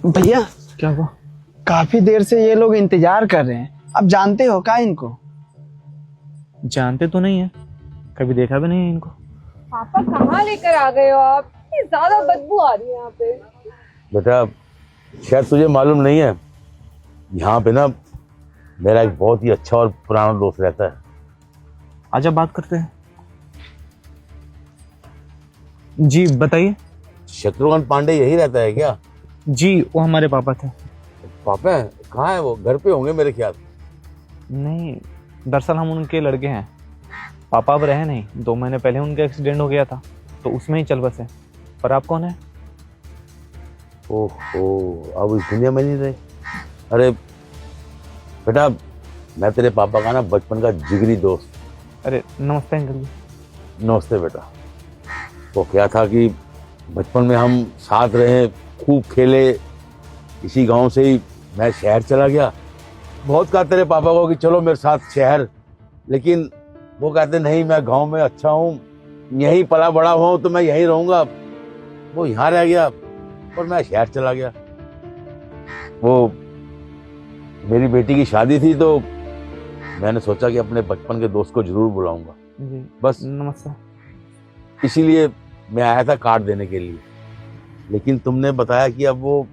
भैया क्या हुआ? काफी देर से ये लोग इंतजार कर रहे हैं। अब जानते हो क्या इनको? जानते तो नहीं है, कभी देखा भी नहीं है इनको। पापा कहाँ लेकर आ गए हो आप? इतनी ज्यादा बदबू आ रही है यहाँ पे। बेटा शायद तुझे मालूम नहीं है, यहाँ पे ना मेरा एक बहुत ही अच्छा और पुराना दोस्त रहता है। आजा बात करते हैं। जी बताइए। शत्रुघ्न पांडे यही रहता है क्या? जी वो हमारे पापा थे। पापा है? कहाँ है वो? घर पे होंगे मेरे ख्याल। नहीं, दरअसल हम उनके लड़के हैं। पापा अब रहे नहीं, 2 महीने पहले उनका एक्सीडेंट हो गया था तो उसमें ही चल बसे। पर आप कौन है? ओहो, अब इस दुनिया में नहीं रहे। अरे बेटा मैं तेरे पापा का ना बचपन का जिगरी दोस्त। अरे नमस्ते अंकल जी। नमस्ते बेटा। तो क्या था कि बचपन में हम साथ रहे, खूब खेले। इसी गांव से ही मैं शहर चला गया। बहुत कहा तेरे पापा को कि चलो मेरे साथ शहर, लेकिन वो कहते नहीं मैं गांव में अच्छा हूँ, यहीं पला बड़ा हुआ तो मैं यहीं रहूंगा। वो यहाँ रह गया और मैं शहर चला गया। वो मेरी बेटी की शादी थी तो मैंने सोचा कि अपने बचपन के दोस्त को जरूर बुलाऊंगा। जी बस नमस्ते। इसीलिए मैं आया था कार्ड देने के लिए, लेकिन तुमने बताया कि अब वो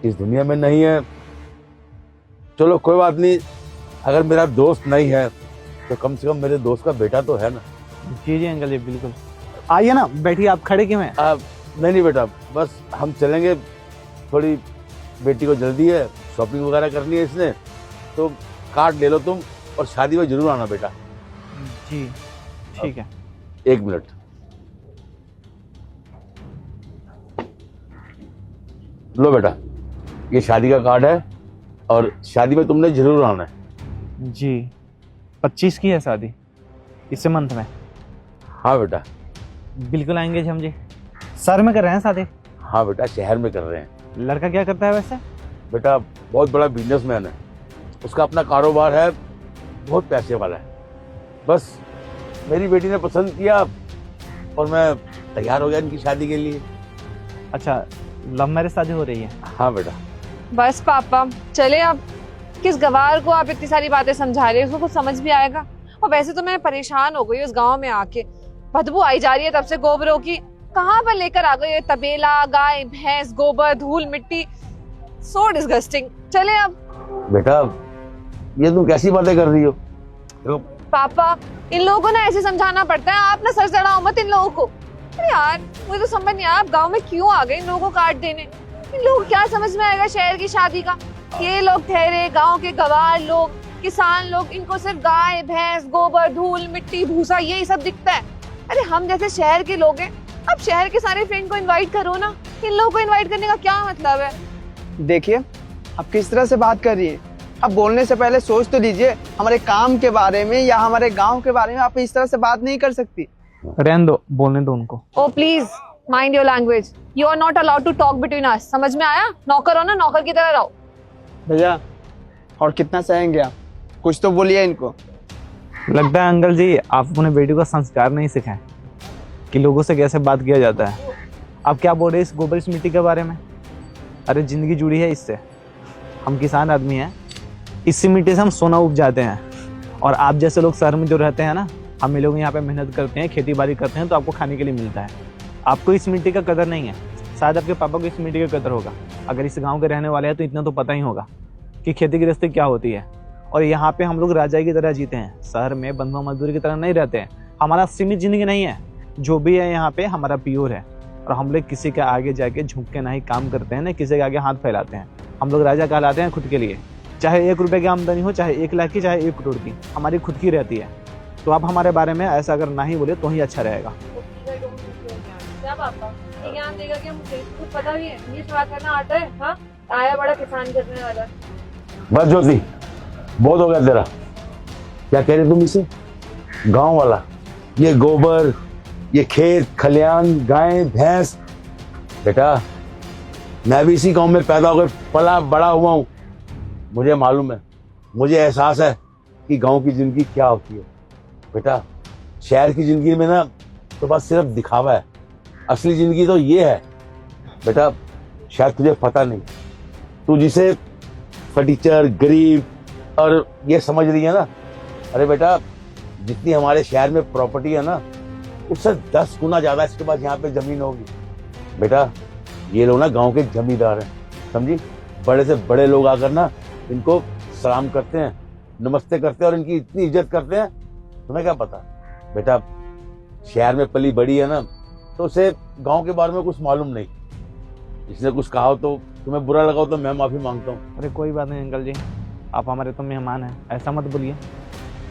इस दुनिया में नहीं है। चलो कोई बात नहीं, अगर मेरा दोस्त नहीं है तो कम से कम मेरे दोस्त का बेटा तो है ना। जी जी अंकल जी बिल्कुल। आइए ना, बैठिए। आप खड़े क्यों हैं? नहीं बेटा, बस हम चलेंगे, थोड़ी बेटी को जल्दी है, शॉपिंग वगैरह करनी है इसने, तो कार्ड ले लो तुम और शादी में जरूर आना बेटा। जी ठीक है। 1 मिनट। लो बेटा, ये शादी का कार्ड है और शादी में तुमने जरूर आना है। जी 25 की है शादी, इसी मंथ में। हाँ बेटा। बिल्कुल आएंगे हम जी। शहर में कर रहे हैं शादी? हाँ बेटा, शहर में कर रहे हैं। लड़का क्या करता है वैसे? बेटा बहुत बड़ा बिजनेसमैन है, उसका अपना कारोबार है, बहुत पैसे वाला है। बस मेरी बेटी ने पसंद किया और मैं तैयार हो गया इनकी शादी के लिए। अच्छा, लव मैरिज शादी हो रही है? हाँ बेटा। बस पापा चले अब। किस गवार को आप इतनी सारी बातें समझा रहे हो? उसको कुछ समझ भी आएगा? और वैसे तो मैं परेशान हो गई उस गांव में आके, बदबू आई जा रही है तब से गोबरों की। कहाँ पर लेकर आ गई? तबेला, गाय, भैंस, गोबर, धूल मिट्टी, सो डिस्गस्टिंग। चले अब। बेटा ये तुम कैसी बातें कर रही हो? पापा इन लोगों को ना ऐसे समझाना पड़ता है, आप ना सर चढ़ाओ मत इन लोगों को। अरे यार मुझे तो समझ नहीं आया आप गांव में क्यों आ गए इन लोगों को कार्ड देने। इन लोगों को क्या समझ में आएगा शहर की शादी का? ये लोग ठहरे गांव के गवार लोग, किसान लोग, इनको सिर्फ गाय, भैंस, गोबर, धूल मिट्टी, भूसा यही सब दिखता है। अरे हम जैसे शहर के लोग हैं, अब शहर के सारे फ्रेंड को इन्वाइट करो ना। इन लोगों को इन्वाइट करने का क्या मतलब है? देखिए आप किस तरह से बात कर रही है। अब बोलने से पहले सोच तो लीजिए, हमारे काम के बारे में या हमारे गांव के बारे में आप इस तरह से बात नहीं कर सकती। रहने दो, बोलने दो उनको। Oh please mind your language. You are not allowed to talk between us. समझ में आया? नौकर हो ना, नौकर की तरह रहो। भैया और कितना सहेंगे आप? कुछ तो बोलिए इनको। लगता है अंकल जी आप अपने बेटी को संस्कार नहीं सिखाएं कि लोगों से कैसे बात किया जाता है। आप क्या बोल रहे हैं इस गोबर इस मिट्टी के बारे में? अरे जिंदगी जुड़ी है इससे। हम किसान आदमी हैं, इसी मिट्टी से हम सोना उपजाते हैं। और आप जैसे लोग शहर में जो रहते हैं ना, हम लोग यहाँ पे मेहनत करते हैं, खेती बाड़ी करते हैं तो आपको खाने के लिए मिलता है। आपको इस मिट्टी का कदर नहीं है। शायद आपके पापा को इस मिट्टी का कदर होगा। अगर इस गाँव के रहने वाले हैं तो इतना तो पता ही होगा कि खेती गृहस्थी क्या होती है। और यहाँ पे हम लोग राजा की तरह जीते हैं, शहर में बंधुआ मजदूरी की तरह नहीं रहते हैं। हमारा सीमित जिंदगी नहीं है, जो भी है यहाँ पे हमारा प्योर है। और हम लोग किसी के आगे जाके झुक के ना ही काम करते हैं, ना किसी के आगे हाथ फैलाते हैं। हम लोग राजा कहलाते हैं खुद के लिए। चाहे 1 रुपये की आमदनी हो, चाहे 1 लाख की, चाहे 1 करोड़ की, हमारी खुद की रहती है। तो आप हमारे बारे में ऐसा अगर ना ही बोले तो ही अच्छा रहेगा। क्या पापा ज्ञान देगा कि मुझे कुछ पता भी है? ये बात करना आता है? हाँ आया बड़ा किसान करने वाला। बस ज्योति, बहुत हो गया तेरा। क्या कह रहे तुम इसे? गांव वाला, ये गोबर, ये खेत खलियान, गाय भैंस। बेटा मैं भी इसी गांव में पैदा होकर पला बड़ा हुआ हूँ, मुझे मालूम है, मुझे एहसास है कि गांव की जिंदगी क्या होती है। बेटा शहर की जिंदगी में ना तो बस सिर्फ दिखावा है, असली जिंदगी तो ये है। बेटा शायद तुझे पता नहीं, तू जिसे फटीचर, गरीब और ये समझ रही है ना, अरे बेटा जितनी हमारे शहर में प्रॉपर्टी है ना, उससे 10 गुना ज्यादा इसके पास यहाँ पे जमीन होगी। बेटा ये लोग ना गांव के जमींदार हैं, समझी। बड़े से बड़े लोग आकर ना इनको सलाम करते हैं, नमस्ते करते हैं और इनकी इतनी इज्जत करते हैं, तुम्हें क्या पता। बेटा शहर में पली बड़ी है ना, तो उसे गांव के बारे में कुछ मालूम नहीं। इसने कुछ कहा हो तो तुम्हें बुरा लगा हो तो मैं माफी मांगता हूँ। अरे कोई बात नहीं अंकल जी, आप हमारे तो मेहमान हैं, ऐसा मत बोलिए।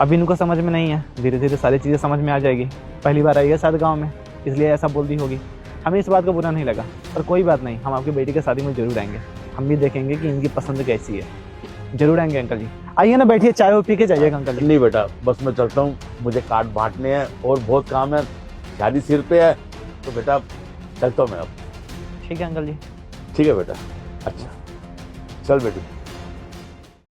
अभी इनको समझ में नहीं है, धीरे धीरे सारी चीज़ें समझ में आ जाएगी। पहली बार आई है शायद गाँव में, इसलिए ऐसा बोल दी होगी। हमें इस बात का बुरा नहीं लगा, पर कोई बात नहीं, हम आपकी बेटी की शादी में जरूर आएंगे। हम भी देखेंगे कि इनकी पसंद कैसी है। जरूर आएंगे अंकल जी। आइए ना, बैठिए, चाय वो पी के जाइएगा अंकल जी। नहीं बेटा, बस मैं चलता हूँ, मुझे कार्ड बांटने हैं और बहुत काम है, शादी सिर पे है, तो बेटा चलता हूँ मैं अब। ठीक है अंकल जी। ठीक है बेटा, अच्छा चल बेटी।